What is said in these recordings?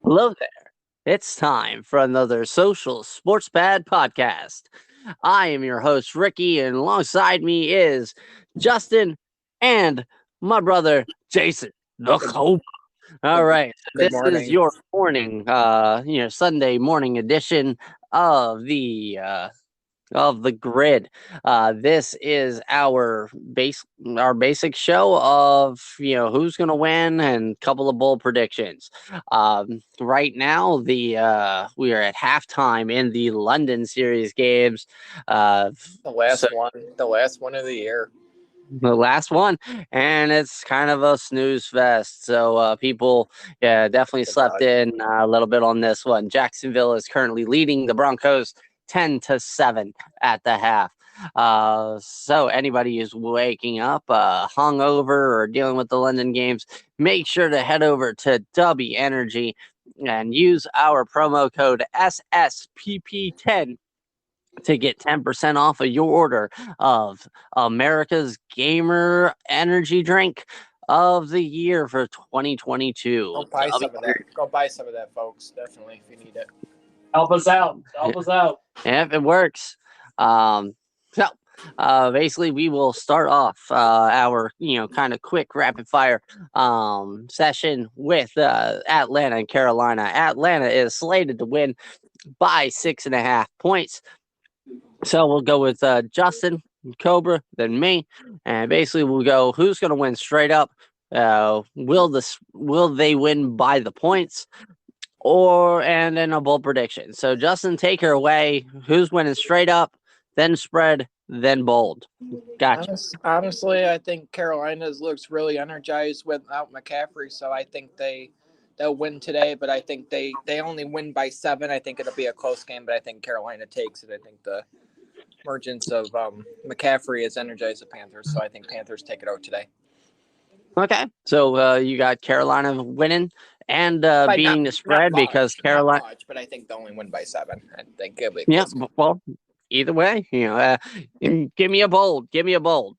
Hello there. It's time for another Social Sports Pad podcast. I am your host, Ricky, and alongside me is Justin and my brother, Jason, the Good, Cobra. All good, right. So good this is morning. your morning, Sunday morning edition of the grid. This is our basic show of who's going to win and a couple of bold predictions. Right now, the we are at halftime in the London series games. Uh, The so last one of the year. the last one, and it's kind of a snooze fest. So people, yeah, definitely Good slept God. in a little bit on this one. Jacksonville is currently leading the Broncos 10-7 at the half. So anybody who's waking up hungover or dealing with the London games, make sure to head over to W Energy and use our promo code SSPP10 to get 10% off of your order of America's Gamer Energy Drink of the year for 2022. Go buy some of that. Go buy some of that, folks. Definitely, if you need it. Help us out. Help us out. If it works. Basically, we will start off our kind of quick rapid fire session with Atlanta and Carolina. Atlanta is slated to win by 6.5 points. So we'll go with Justin, Cobra, then me, and basically we'll go who's going to win straight up. Will they win by the points, and then a bold prediction. So Justin, take her away. Who's winning straight up, then spread, then bold? Gotcha. Honestly, I think Carolina's looks really energized without McCaffrey, so I think they'll win today. But I think they only win by 7. I think it'll be a close game, but I think Carolina takes it. I think the emergence of McCaffrey has energized the Panthers, so I think Panthers take it out today. Okay, so you got Carolina winning and beating the spread because Carolina. Not much, but I think they only win by 7. I think it'll be a Yeah, close game. well, either way, give me a bold. Give me a bold.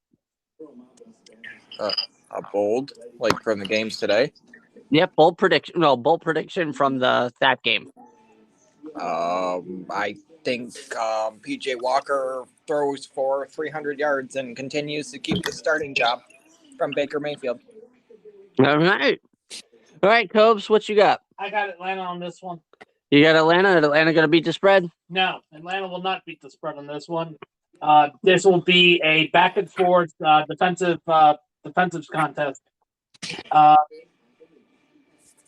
A bold, like from the games today. Yep, bold prediction. No, bold prediction from that game. I think PJ Walker throws for 300 yards and continues to keep the starting job from Baker Mayfield. All right, Cobes, what you got? I got Atlanta on this one. You got Atlanta. Is Atlanta going to beat the spread? No, Atlanta will not beat the spread on this one. This will be a back and forth defensive contest.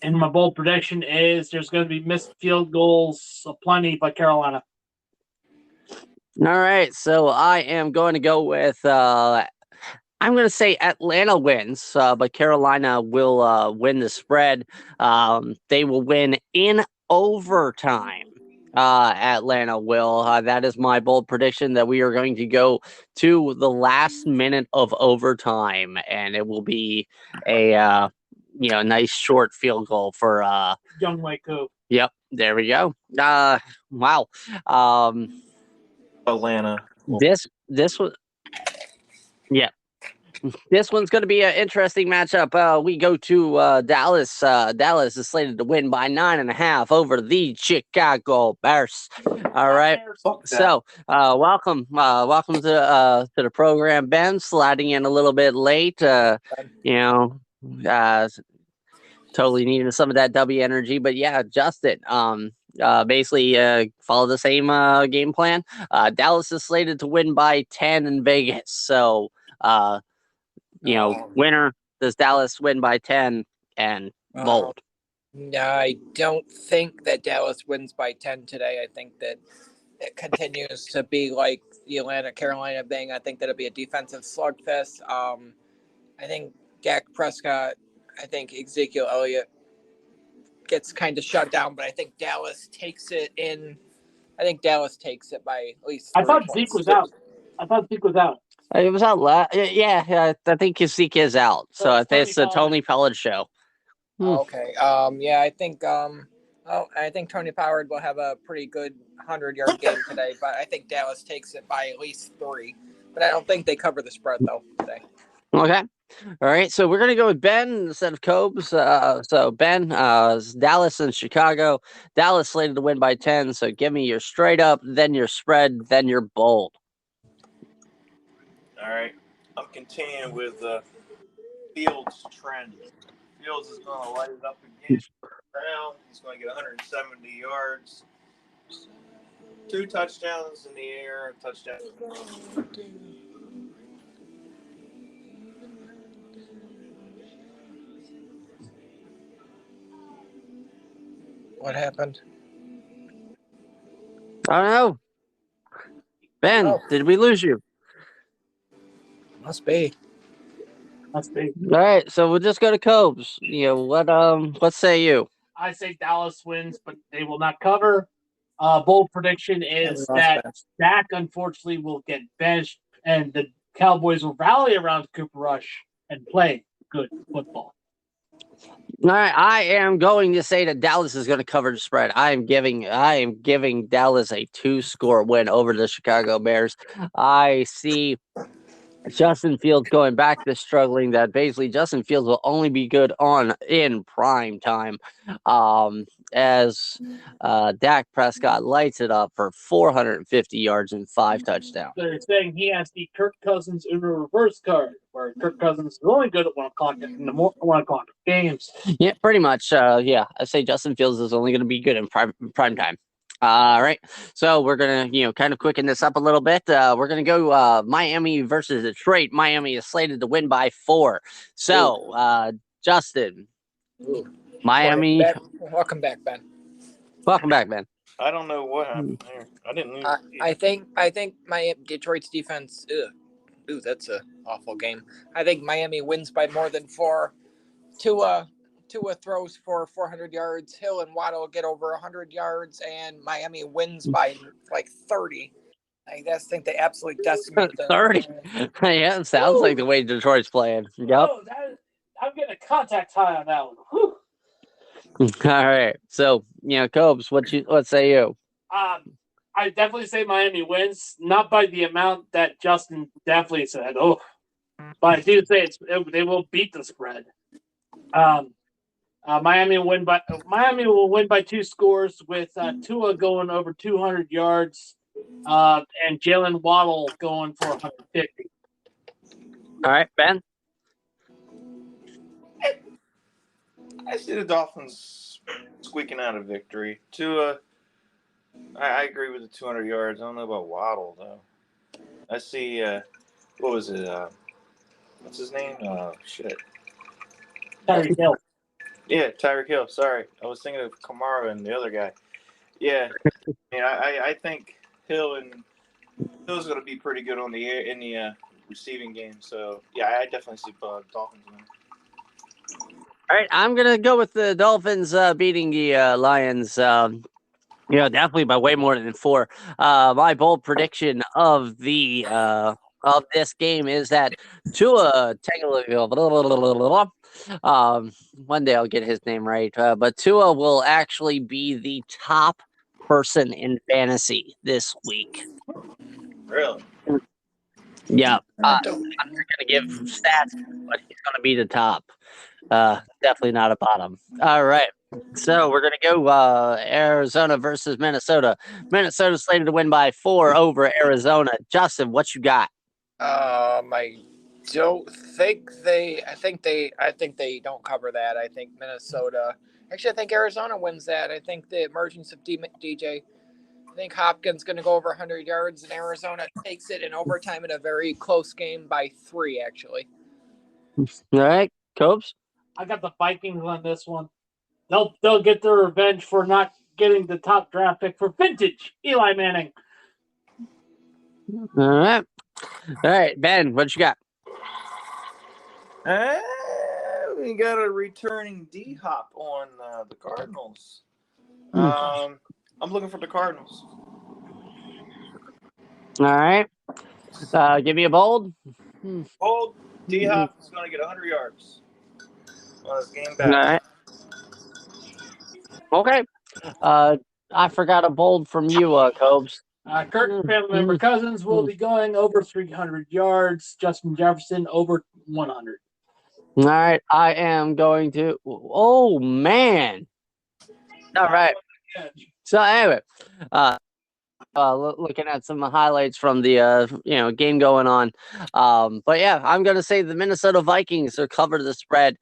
And my bold prediction is there's going to be missed field goals aplenty by Carolina. All right, so I am going to go with I'm going to say Atlanta wins, but Carolina will win the spread. They will win in overtime. Atlanta will. That is my bold prediction that we are going to go to the last minute of overtime, and it will be a nice short field goal for Young Wei Koo. Yep, there we go. Wow. Atlanta. This was yeah. This one's going to be an interesting matchup. We go to Dallas. Dallas is slated to win by 9.5 over the Chicago Bears. All right. So, welcome to the program, Ben. Sliding in a little bit late. Totally needing some of that W energy, but yeah, Justin. Basically follow the same game plan. Dallas is slated to win by 10 in Vegas. So, winner, does Dallas win by 10 and bold? I don't think that Dallas wins by 10 today. I think that it continues to be like the Atlanta-Carolina thing. I think that'll be a defensive slugfest. I think Dak Prescott, I think Ezekiel Elliott gets kind of shut down, but I think Dallas takes it in. I think Dallas takes it by at least 3 I thought points. Zeke was out. It was out yeah, I think Zeke is out. So it's the Tony Pollard show. Okay. Yeah, I think I think Tony Pollard will have a pretty good 100-yard game today, but I think Dallas takes it by at least 3. But I don't think they cover the spread though today. Okay. All right. So we're gonna go with Ben instead of Cobes. So Ben, Dallas and Chicago. Dallas slated to win by 10. So give me your straight up, then your spread, then your bold. All right. I'm continuing with Fields' trend. Fields is going to light it up again. Brown, he's going to get 170 yards, 2 touchdowns in the air, a touchdown. What happened? I don't know. Ben, Oh. did we lose you? Must be. Must be. All right. So we'll just go to Cobes. What say you? I say Dallas wins, but they will not cover. Bold prediction is lost that Ben. Dak unfortunately will get benched, and the Cowboys will rally around Cooper Rush and play good football. All right, I am going to say that Dallas is going to cover the spread. I am giving Dallas a 2-score win over the Chicago Bears. I see Justin Fields going back to struggling. That basically Justin Fields will only be good in prime time, as Dak Prescott lights it up for 450 yards and 5 touchdowns. They're saying he has the Kirk Cousins Uber reverse card, where Kirk Cousins is only good at 1 o'clock in the 1 o'clock games. Yeah, pretty much. I say Justin Fields is only going to be good in prime time. All right, so we're gonna kind of quicken this up a little bit. We're gonna go Miami versus Detroit. Miami is slated to win by 4. So Justin, Ooh. Miami. Welcome back, Ben. Welcome back, man. I don't know what happened there. I didn't lose. I think my Detroit's defense. Ooh, that's a awful game. I think Miami wins by more than 4. Tua throws for 400 yards. Hill and Waddle get over 100 yards, and Miami wins by like 30. I just think they absolutely decimate the 30. Yeah, it sounds like the way Detroit's playing. Yep. Oh, I'm getting a contact high on that one. Whew. All right. So Cobes, what say you? I definitely say Miami wins, not by the amount that Justin definitely said. Oh, but I do say they will beat the spread. Miami will win by 2 scores with Tua going over 200 yards, and Jalen Waddle going for 150. All right, Ben. I see the Dolphins squeaking out a victory. Tua, I agree with the 200 yards. I don't know about Waddle though. I see. What was it? What's his name? Shit. Tyreek Hill. Yeah, Tyreek Hill. Sorry, I was thinking of Kamara and the other guy. Yeah, I think Hill's going to be pretty good on the air in the receiving game. So yeah, I definitely see Dolphins winning. All right, I'm gonna go with the Dolphins beating the Lions. Definitely by way more than 4. My bold prediction of this game is that Tua one day I'll get his name right, but Tua will actually be the top person in fantasy this week. Really? Yeah, I'm not gonna give stats, but he's gonna be the top. Definitely not a bottom. All right. So we're going to go Arizona versus Minnesota. Minnesota slated to win by 4 over Arizona. Justin, what you got? I don't think they. I think they don't cover that. I think Minnesota. Actually, I think Arizona wins that. I think the emergence of DJ. I think Hopkins going to go over 100 yards, and Arizona takes it in overtime in a very close game by 3. Actually. All right, Cobes. I got the Vikings on this one. They'll get their revenge for not getting the top draft pick for vintage Eli Manning. All right, Ben, what you got? We got a returning D-Hop on the Cardinals. I'm looking for the Cardinals. All right. Give me a bold. Bold. D-Hop is going to get 100 yards on his game back. All right. Okay. I forgot a bold from you, Cobes. Kirk family member Cousins will be going over 300 yards. Justin Jefferson over 100. All right, I am going to. Oh man! All right. So anyway, looking at some highlights from the game going on, but yeah, I'm gonna say the Minnesota Vikings are cover the spread.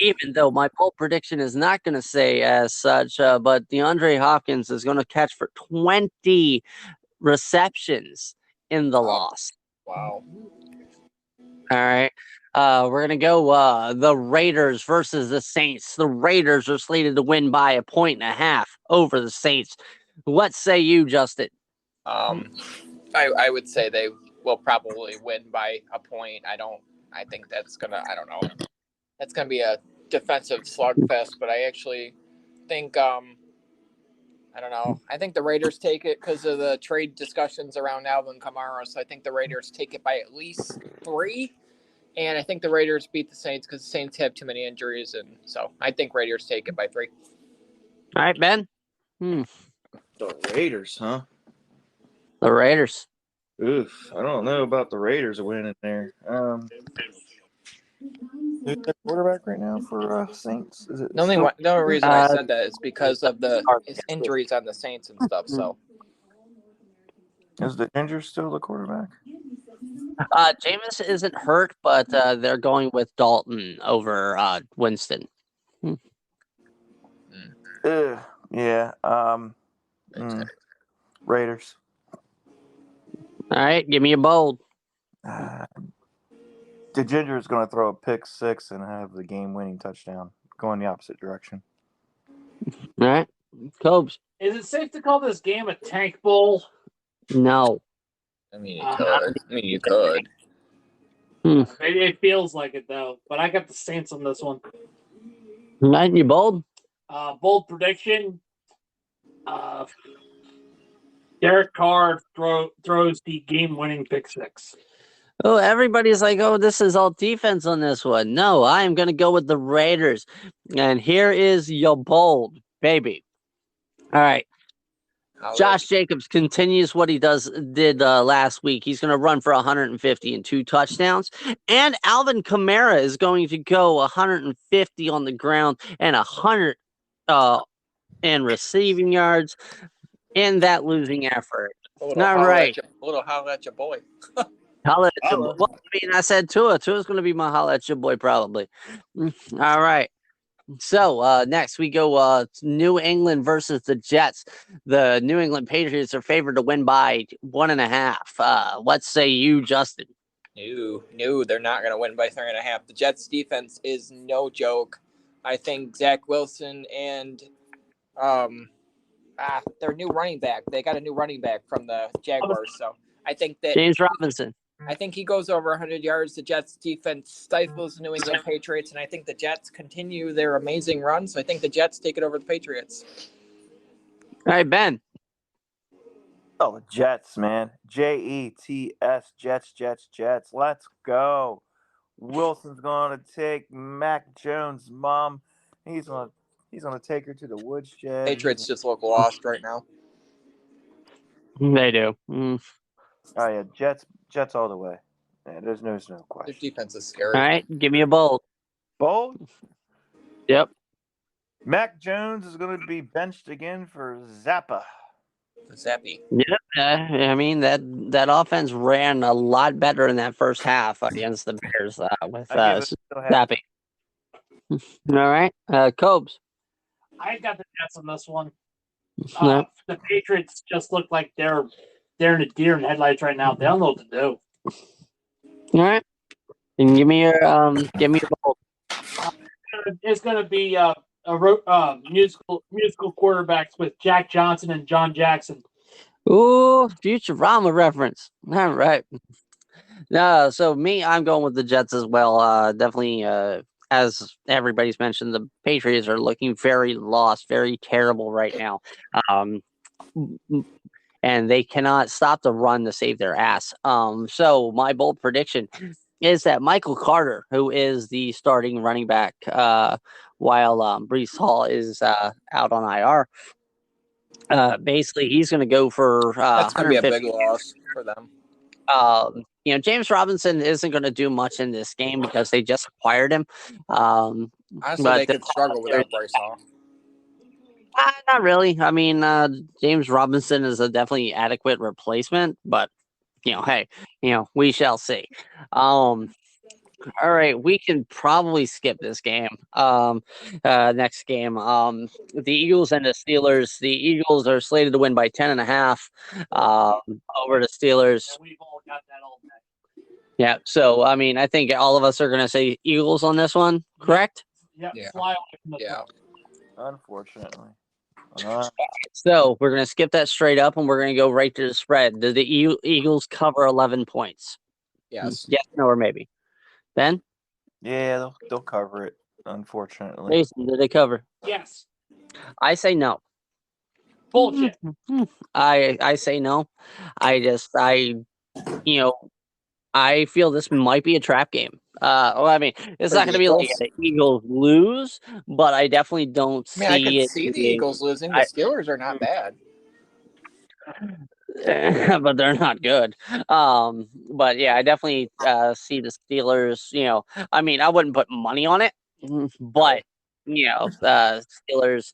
Even though my bold prediction is not going to say as such, but DeAndre Hopkins is going to catch for 20 receptions in the loss. Wow. All right. We're going to go the Raiders versus the Saints. The Raiders are slated to win by 1.5 over the Saints. What say you, Justin? I would say they will probably win by a point. I think that's going to, I don't know. That's going to be a defensive slugfest, but I actually think, I don't know. I think the Raiders take it because of the trade discussions around Alvin Kamara. So I think the Raiders take it by at least 3. And I think the Raiders beat the Saints because the Saints have too many injuries. And so I think Raiders take it by 3. All right, Ben? The Raiders, huh? The Raiders. Oof. I don't know about the Raiders winning there. Who's the quarterback right now for Saints? Is it The only reason I said that is because of the injuries on the Saints and stuff. So Is the Ginger still the quarterback? Jameis isn't hurt, but they're going with Dalton over Winston. Yeah. Raiders. All right, give me a bold. The Ginger is going to throw a pick 6 and have the game-winning touchdown, going the opposite direction. All right, Cobes. Is it safe to call this game a tank bowl? No. I mean, you could. It feels like it though, but I got the Saints on this one. Right, you bold? Bold prediction. Derek Carr throws the game-winning pick 6. Oh, everybody's like, oh, this is all defense on this one. No, I am going to go with the Raiders. And here is your bold, baby. All right. Josh Jacobs continues what he did last week. He's going to run for 150 and 2 touchdowns. And Alvin Kamara is going to go 150 on the ground and 100 in receiving yards in that losing effort. All right. A little holla at your boy. Holla at your boy. Well, I mean, I said Tua. Tua's going to be my holla at your boy probably. All right. So next we go New England versus the Jets. The New England Patriots are favored to win by 1.5. What say you, Justin? No, they're not going to win by 3.5. The Jets defense is no joke. I think Zach Wilson and their new running back. They got a new running back from the Jaguars. So I think that James Robinson. I think he goes over 100 yards. The Jets defense stifles the New England Patriots, and I think the Jets continue their amazing run. So I think the Jets take it over the Patriots. All right, Ben. Oh, the Jets, man. Jets, Jets. Let's go. Wilson's going to take Mac Jones' mom. He's going to take her to the woodshed. Patriots just look lost right now. They do. Oh, yeah. Jets all the way. Yeah, there's no question. Their defense is scary. All right, give me a bold. Bold? Yep. Mac Jones is going to be benched again for Zappa. Zappy. Yeah, I mean that offense ran a lot better in that first half against the Bears with Zappy. All right, Cobes. I got the Jets on this one. Yep. The Patriots just look like they're in a deer in headlights right now. They don't know what to do. All right, and give me your bold. It's going to be musical quarterbacks with Jack Johnson and John Jackson. Ooh, Futurama reference. All right. So I'm going with the Jets as well. Definitely, as everybody's mentioned, the Patriots are looking very lost, very terrible right now. And they cannot stop the run to save their ass. So my bold prediction is that Michael Carter, who is the starting running back, while Breece Hall is out on IR, Basically, he's going to go for That's going to be a 150. big loss for them. James Robinson isn't going to do much in this game because they just acquired him. Honestly, But they could struggle without Bryce Hall. not really. I mean, James Robinson is a definitely adequate replacement, but hey, we shall see. All right, we can probably skip this game. Next game. The Eagles and the Steelers. The Eagles are slated to win by 10.5. Over the Steelers. And we've all got that all day. Yeah. So I mean, I think all of us are going to say Eagles on this one, correct? Yep, Yeah. fly away from the Yeah. Unfortunately. So we're going to skip that straight up, and we're going to go right to the spread. Did the Eagles cover 11 points? Yes. Yes, no, or maybe. Ben? Yeah, they'll cover it. Unfortunately. Jason, did they cover? Yes. I say no. Bullshit. I say no. I feel this might be a trap game. I mean, it's For not going to be like Eagles? the Eagles lose, but I definitely don't I mean, I see could it. see the Eagles losing. The Steelers are not bad. But they're not good. But yeah, I definitely see the Steelers. I mean, I wouldn't put money on it, but Steelers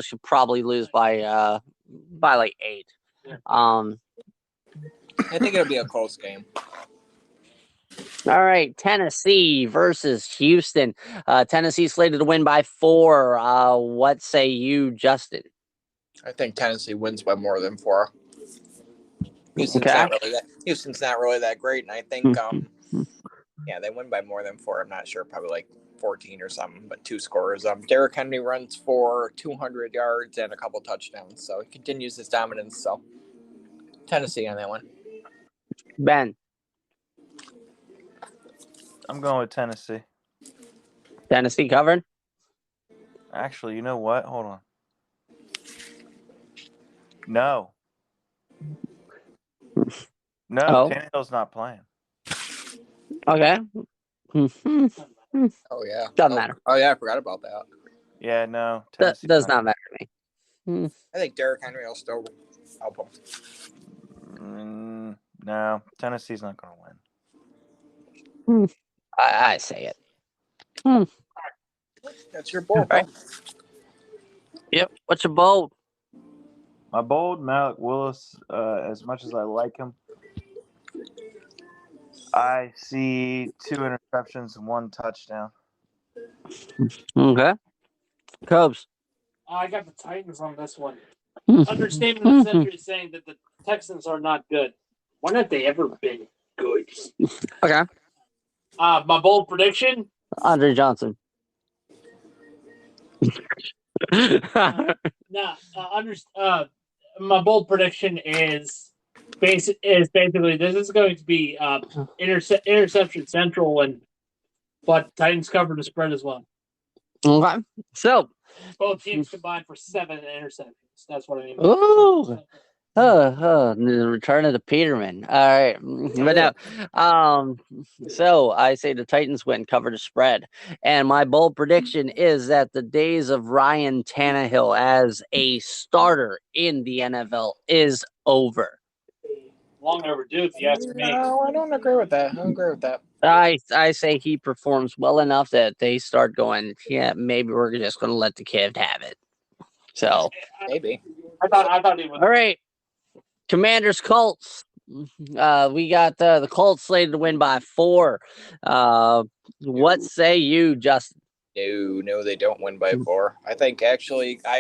should probably lose by like 8. I think it'll be a close game. All right, Tennessee versus Houston. Tennessee slated to win by 4. What say you, Justin? I think Tennessee wins by more than 4. Houston's Okay. not really that great, and I think they win by more than 4. I'm not sure, probably like 14 or something, but 2 scores. Derrick Henry runs for 200 yards and a couple touchdowns, so he continues his dominance. So Tennessee on that one. Ben? I'm going with Tennessee. Tennessee covered? Actually, you know what? Hold on. No. No, Tannehill's not playing. Okay. Oh, yeah. Doesn't matter. Oh, yeah, I forgot about that. Yeah, no. That does not matter to me. I think Derrick Henry will still help him. No, Tennessee's not going to win. I say it. That's your bold. Right. Yep. What's your bold? My bold, Malik Willis, as much as I like him, I see 2 interceptions and 1 touchdown. Okay. Cubs. I got the Titans on this one. Understatement of the century is saying that the Texans are not good. Why not they ever been good? Okay. My bold prediction? Andre Johnson. My bold prediction is basically this is going to be interception central, but Titans cover the spread as well. Okay. So both teams combined for 7 interceptions. That's what I mean. Ooh. The return of the Peterman. All right. But no. So I say the Titans win, cover the spread. And my bold prediction is that the days of Ryan Tannehill as a starter in the NFL is over. Long overdue, if you ask me. No, I don't agree with that. I say he performs well enough that they start going, yeah, maybe we're just going to let the kid have it. So maybe. I thought he would. All right. Commanders Colts. We got the Colts slated to win by 4. What say you, Justin? No, they don't win by 4. I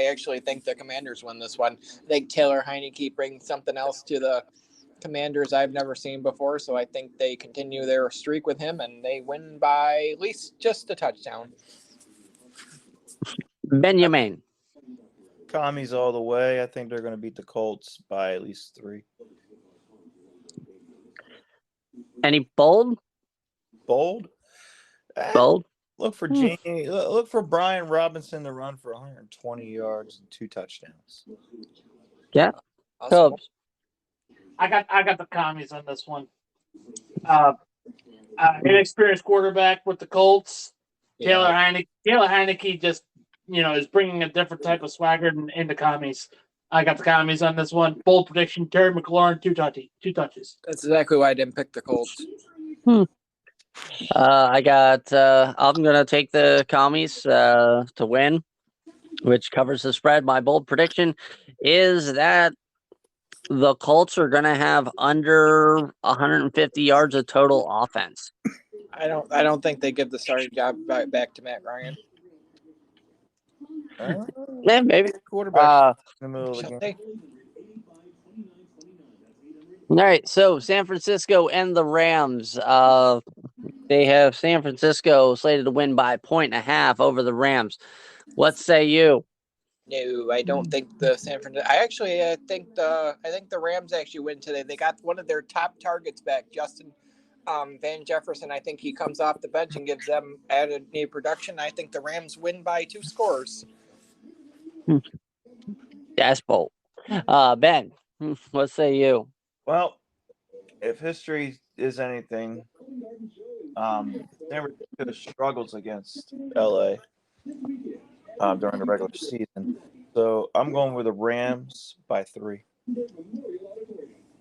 actually think the Commanders win this one. I think Taylor Heineke brings something else to the Commanders I've never seen before, so I think they continue their streak with him and they win by at least just a touchdown. Benjamin. Commies all the way. I think they're going to beat the Colts by at least 3. Any bold? Bold? Bold? Look for Jamie. Look for Brian Robinson to run for 120 yards and 2 touchdowns. Yeah. Awesome. Cubs. I got the commies on this one. Inexperienced quarterback with the Colts. Yeah. Taylor Heineke just is bringing a different type of swagger into commies. I got the commies on this one. Bold prediction: Terry McLaurin, two touches. That's exactly why I didn't pick the Colts. I'm gonna take the commies to win, which covers the spread. My bold prediction is that the Colts are gonna have under 150 yards of total offense. I don't think they give the starting job back to Matt Ryan. Yeah, maybe. Quarterback in the middle of the Shall game. they? All right, so San Francisco and the Rams. They have San Francisco slated to win by 1.5 over the Rams. What say you? No, I don't think the San Francisco. I think the Rams actually win today. They got one of their top targets back, Justin Van Jefferson. I think he comes off the bench and gives them added new production. I think the Rams win by 2 scores. That's bold. Ben, what say you? Well, if history is anything, San Francisco struggles against LA during the regular season. So I'm going with the Rams by 3.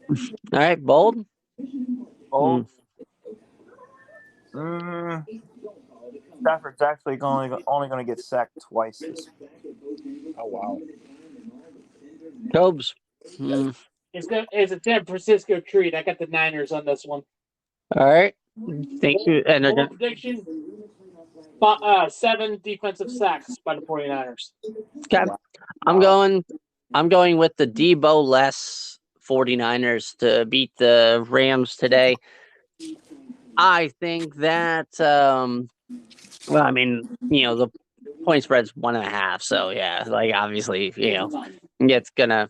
All right, bold. Oh, Stafford's actually only going to get sacked twice this week. Oh wow! Cobes. It's a San Francisco treat. I got the Niners on this one. All right. Thank you. And Bold prediction: 7 defensive sacks by the 49ers. okay. I'm going with the Debo-less 49ers to beat the Rams today. I think that well, I mean, the point spread's 1.5, so yeah, like obviously, it's gonna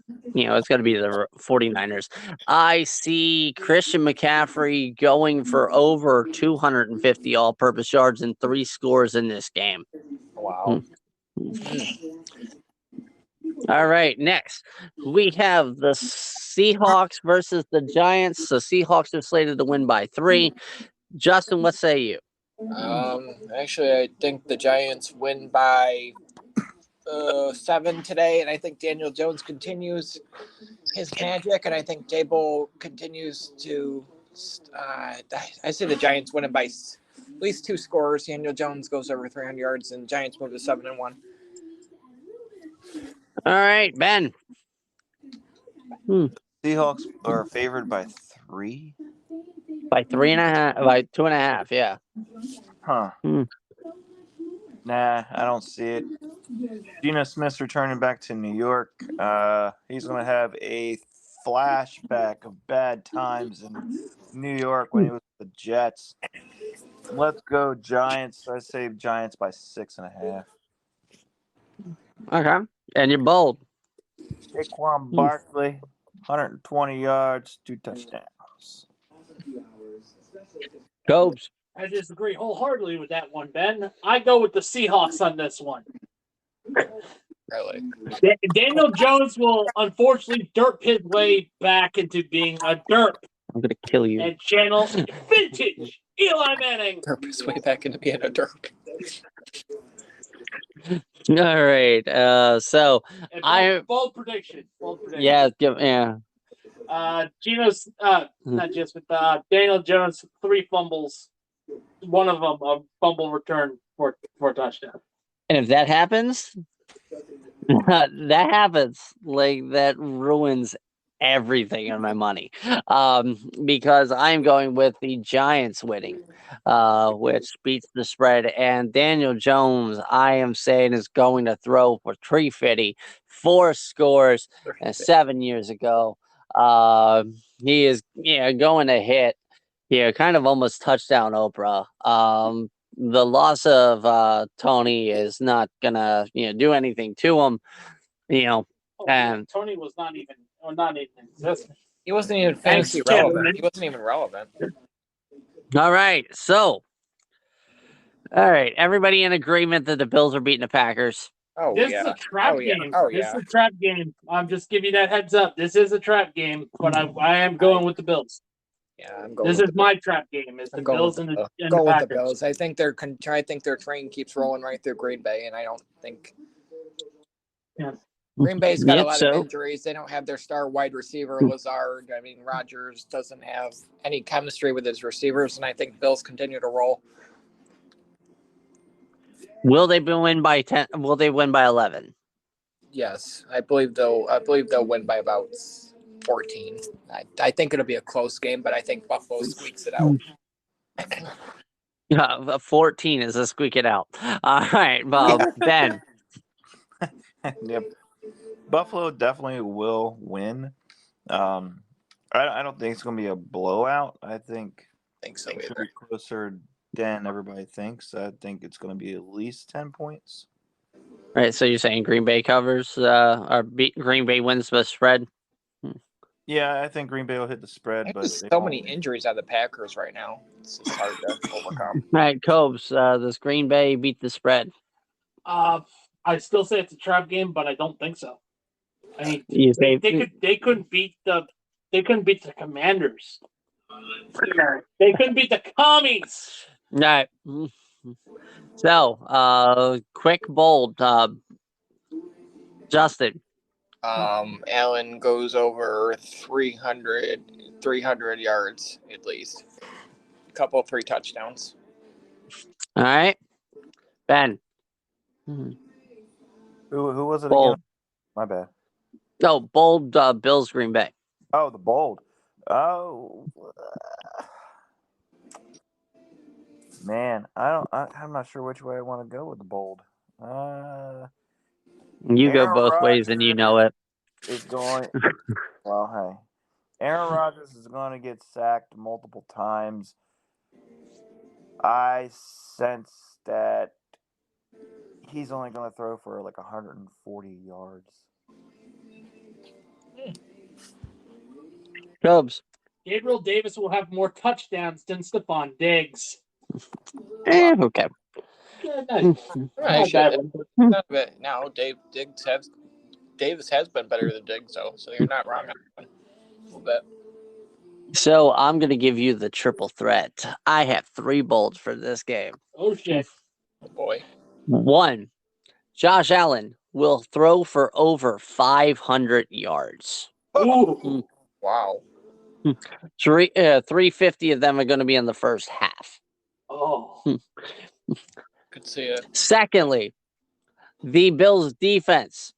be the 49ers. I see Christian McCaffrey going for over 250 all-purpose yards and 3 scores in this game. Wow! All right, next we have the Seahawks versus the Giants. The Seahawks are slated to win by 3. Justin, what say you? Actually, I think the Giants win by 7 today, and I think Daniel Jones continues his magic, and I think Dable continues to. I say the Giants win it by at least 2 scores. Daniel Jones goes over 300 yards, and Giants move to 7-1. All right, Ben. Seahawks are favored by 3. By 3.5, by 2.5, yeah. Huh. Nah, I don't see it. Geno Smith's returning back to New York. He's going to have a flashback of bad times in New York when he was with the Jets. Let's go Giants. I say Giants by 6.5. Okay, and you're bold. Saquon Barkley, 120 yards, 2 touchdowns. Cobes. I disagree wholeheartedly with that one, Ben. I go with the Seahawks on this one. Really? Daniel Jones will unfortunately derp his way back into being a derp I'm going to kill you. and channel vintage Eli Manning. Derp his way back into being a derp. All right. So And bold prediction. yeah. Geno's not just with Daniel Jones, 3 fumbles. One of them a fumble return for a touchdown. And if that happens, like that ruins everything on my money. Because I'm going with the Giants winning, which beats the spread. And Daniel Jones, I am saying, is going to throw for 350, 4 scores, and 7 years ago. He is going to hit kind of almost touchdown Oprah. The loss of Tony is not gonna do anything to him. And Tony was not even existent. He wasn't even fantasy relevant. He wasn't even relevant. all right, so everybody in agreement that the Bills are beating the Packers. Oh, This yeah. is a trap game. Oh, This yeah. is a trap game. I'm just giving you that heads up. This is a trap game, but I am going with the Bills. Yeah, I'm going This with is my trap game. It's the Bills and the the Packers. Bills. I think their train keeps rolling right through Green Bay, and I don't think. Yeah. Green Bay's got a Yep, lot so of injuries. They don't have their star wide receiver, Lazard. I mean, Rodgers doesn't have any chemistry with his receivers, and I think Bills continue to roll. will they win by 10? Will they win by 11? Yes, I believe they'll win by about 14. I think it'll be a close game, but I think Buffalo squeaks it out. Yeah, 14 is a squeak it out. All right, Ben. Yep. Buffalo definitely will win. I don't think it's going to be a blowout. I think So it's going to either. be closer than everybody thinks. I think it's going to be at least 10 points. Right, so you're saying Green Bay covers, or Green Bay wins the spread? Yeah, I think Green Bay will hit the spread, but There's they so won't many win. injuries on the Packers right now. It's just hard to overcome. All right, Cobes, does Green Bay beat the spread? I still say it's a trap game, but I don't think so. I mean, You say they couldn't beat the Commanders. They couldn't beat the Commies. All right. So, quick, bold. Justin. Allen goes over 300 yards at least. A couple 3 touchdowns. All right. Ben. Who was it Bold. again? My bad. No, bold. Bills, Green Bay. Oh, the bold. Oh, man, I'm not sure which way I want to go with the bold. You go Aaron both ways, and you know it. Is going. Well, hey, Aaron Rodgers is going to get sacked multiple times. I sense that he's only going to throw for like 140 yards. Cubs. Gabriel Davis will have more touchdowns than Stephon Diggs. Okay. Not bad one, but- None of it. Now, Davis has been better than Diggs, though, so you're not wrong on that one. A little bit. So I'm going to give you the triple threat. I have 3 bolds for this game. Oh shit! Oh, boy. 1, Josh Allen will throw for over 500 yards. Ooh, Wow. 350 of them are going to be in the first half. oh, Could see it. Secondly, the Bills defense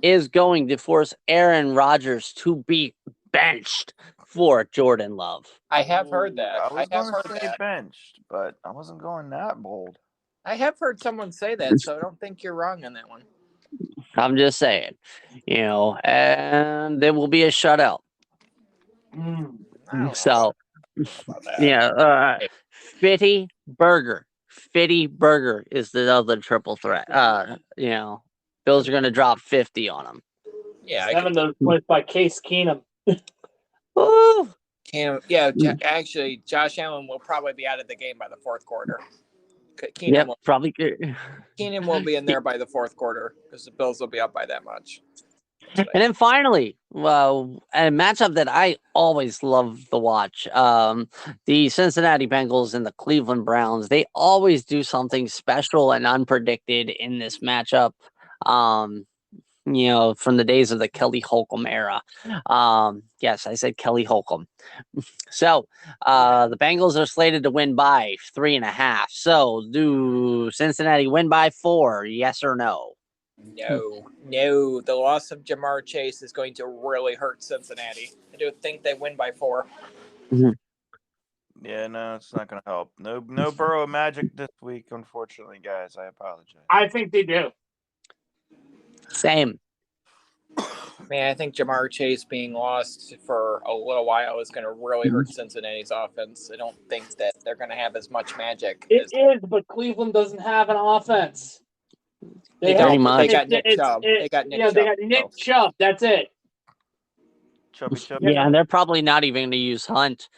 is going to force Aaron Rodgers to be benched for Jordan Love. I have heard that. I was have going heard to say that. benched, but I wasn't going that bold. I have heard someone say that, so I don't think you're wrong on that one. I'm just saying, and there will be a shutout. mm. I don't know So, about that. yeah, Fitty Burger is the other triple threat. Bills are going to drop 50 on them. Yeah, 7 of those points by Case Keenum. Ooh. Actually, Josh Allen will probably be out of the game by the 4th quarter. Yep, probably. Keenum will be in there by the 4th quarter because the Bills will be up by that much. And then finally, a matchup that I always love to watch, the Cincinnati Bengals and the Cleveland Browns. They always do something special and unpredicted in this matchup. From the days of the Kelly Holcomb era. Yes, I said Kelly Holcomb. So the Bengals are slated to win by 3.5. So do Cincinnati win by 4? Yes or no? No. The loss of Jamar Chase is going to really hurt Cincinnati. I do think they win by 4. Yeah, no, it's not going to help. No Burrow magic this week, unfortunately, guys. I apologize. I think they do. Same. Man, I think Jamar Chase being lost for a little while is going to really hurt Cincinnati's offense. I don't think that they're going to have as much magic. It is, but Cleveland doesn't have an offense. They Pretty much. They got Nick Chubb. They got Nick Chubb. They got Nick Chubb. That's it. Chubby. Yeah, and they're probably not even going to use Hunt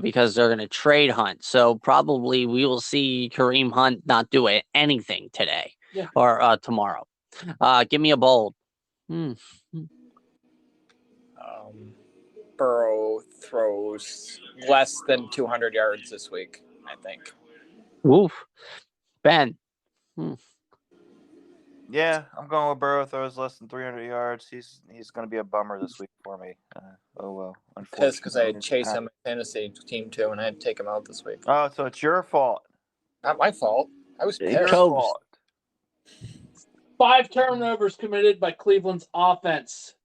because they're going to trade Hunt. So probably we will see Kareem Hunt not do anything today or tomorrow. Give me a bold. Burrow throws less than 200 yards this week, I think. Oof. Ben. Yeah, I'm going with Burrow. Throws less than 300 yards. He's going to be a bummer this week for me. Oh well, unfortunately. Because I had Chase on my fantasy team too, and I had to take him out this week. Oh, so it's your fault. Not my fault. I was Your pissed. Cobes. fault. 5 turnovers committed by Cleveland's offense.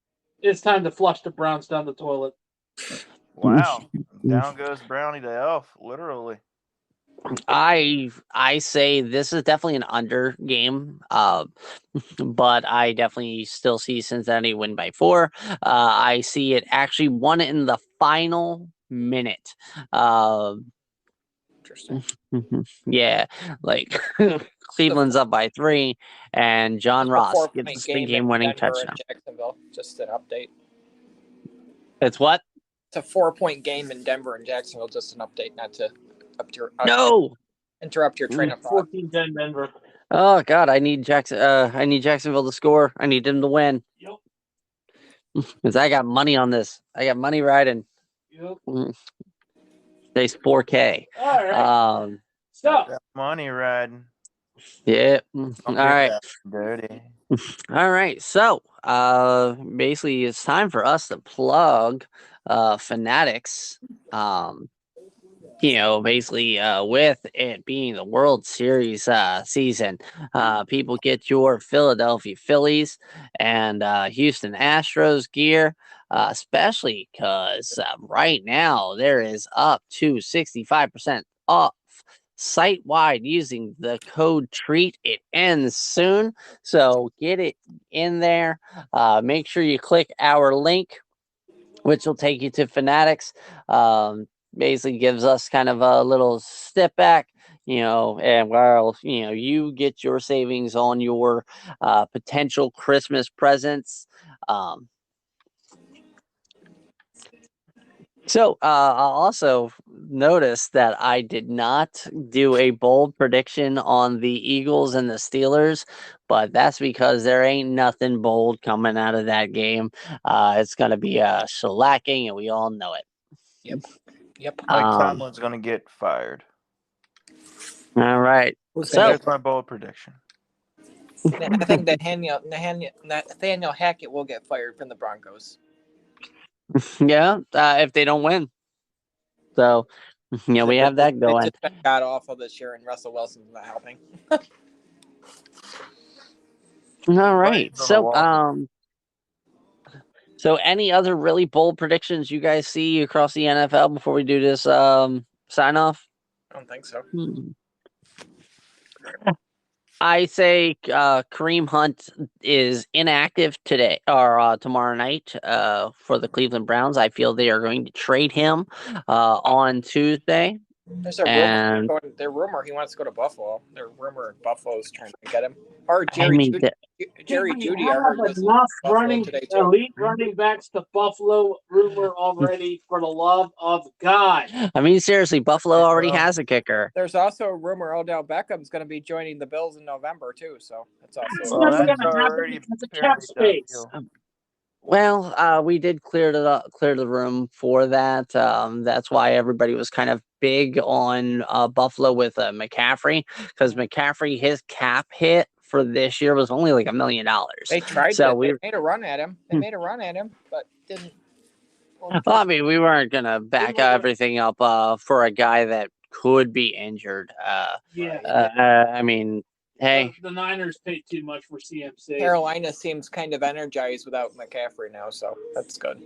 It's time to flush the Browns down the toilet. Wow. Down goes Brownie to Elf, literally. I say this is definitely an under game, but I definitely still see Cincinnati win by 4. I see it actually won in the final minute. Interesting. Yeah, like Cleveland's up by 3, and John Ross gets the game-winning touchdown. Jacksonville, just an update. It's what? It's a 4-point game in Denver and Jacksonville. Just an update, not to interrupt your train of thought. 14-10 Denver. Oh God, I need Jacksonville to score. I need them to win. Yep. Because I got money on this. I got money riding. Yep. Today's 4K. All right. So Money riding. Yeah. All right. Dirty. All right. So basically it's time for us to plug Fanatics. Basically with it being the World Series season, people get your Philadelphia Phillies and Houston Astros gear, especially because right now there is up to 65% off site-wide using the code TREAT. It ends soon, so get it in there. Make sure you click our link, which will take you to Fanatics. Basically gives us kind of a little step back, and while you get your savings on your potential Christmas presents. So I'll also notice that I did not do a bold prediction on the Eagles and the Steelers, but that's because there ain't nothing bold coming out of that game. It's going to be a shellacking, and we all know it. Yep. Mike Tomlin's going to get fired. All right. So That's my bold prediction. I think that Nathaniel Hackett will get fired from the Broncos. Yeah, if they don't win. So, we have that going. It's just got awful this year, and Russell Wilson's not helping. All right. So any other really bold predictions you guys see across the NFL before we do this sign off? I don't think so. I say Kareem Hunt is inactive today or tomorrow night for the Cleveland Browns. I feel they are going to trade him on Tuesday. There's a rumor he wants to go to Buffalo. Their rumor Buffalo's trying to get him. Or Jerry Jeudy. I heard was enough elite Mm-hmm. running backs to Buffalo. Rumor already, for the love of God. I mean, seriously, Buffalo already has a kicker. There's also a rumor Odell Beckham's going to be joining the Bills in November too. So that's also That's already cap space. Well, we did clear the room for that. That's why everybody was kind of big on Buffalo with McCaffrey, because McCaffrey, his cap hit for this year was only like $1 million. They tried. So they made a run at him. But didn't. Well, I mean, we weren't gonna back everything up for a guy that could be injured. I mean. Hey, the Niners paid too much for CMC. Carolina seems kind of energized without McCaffrey now, so that's good.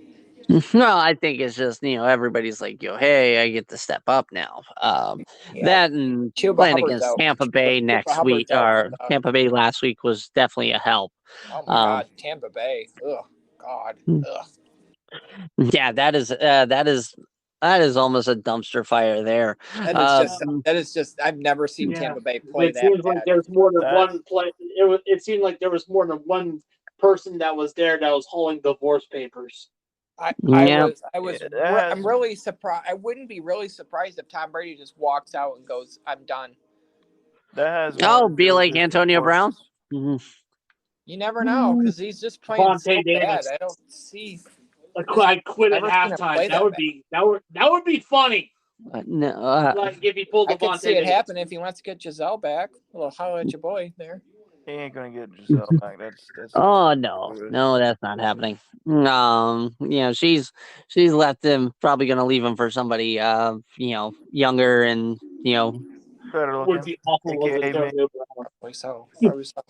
No, I think it's just everybody's like, hey, I get to step up now. That and playing against Tampa Bay next week or Tampa Bay last week was definitely a help. Oh my God, Tampa Bay! Ugh, God. Ugh. Yeah, that is almost a dumpster fire there. That is just. I've never seen Tampa Bay play it seems like there's more than one play. It seemed like there was more than one person that was there that was holding divorce papers. I'm really surprised. I wouldn't be really surprised if Tom Brady just walks out and goes, "I'm done." Be like Antonio Brown. You never know, because he's just playing so bad. I don't see. I quit at halftime. That would be funny. No, like if he pulled I could see it happen if he wants to get Giselle back. Well, holler at your boy there. He ain't gonna get Giselle back. That's. Oh no, that's not happening. She's left him. Probably gonna leave him for somebody, younger and Better Would looking. be awful with AKA me. Antonio Brown. Probably so. Probably so.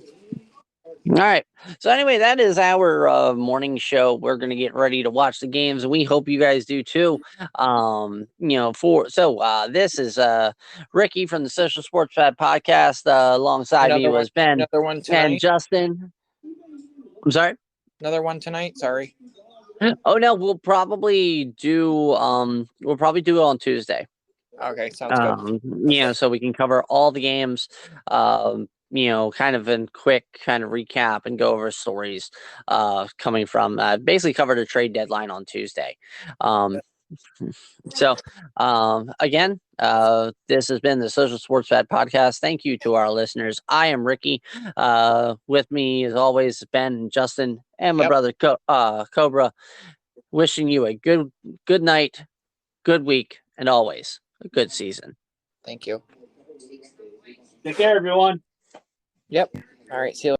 All right. So anyway, that is our morning show. We're gonna get ready to watch the games, and we hope you guys do too. This is Ricky from the Social Sports Pad Podcast. Alongside me was Ben Another one and tonight. Justin. I'm sorry. Another one tonight. Sorry. Oh no, we'll probably do it on Tuesday. Okay, sounds good. So we can cover all the games, kind of in quick kind of recap and go over stories coming from basically cover the trade deadline on Tuesday. Again, this has been the Social Sports Pad Podcast. Thank you to our listeners. I am Ricky. With me, as always, Ben and Justin and my brother Cobra. Wishing you a good night, good week, and always a good season. Thank you. Take care, everyone. Yep. All right. See you later.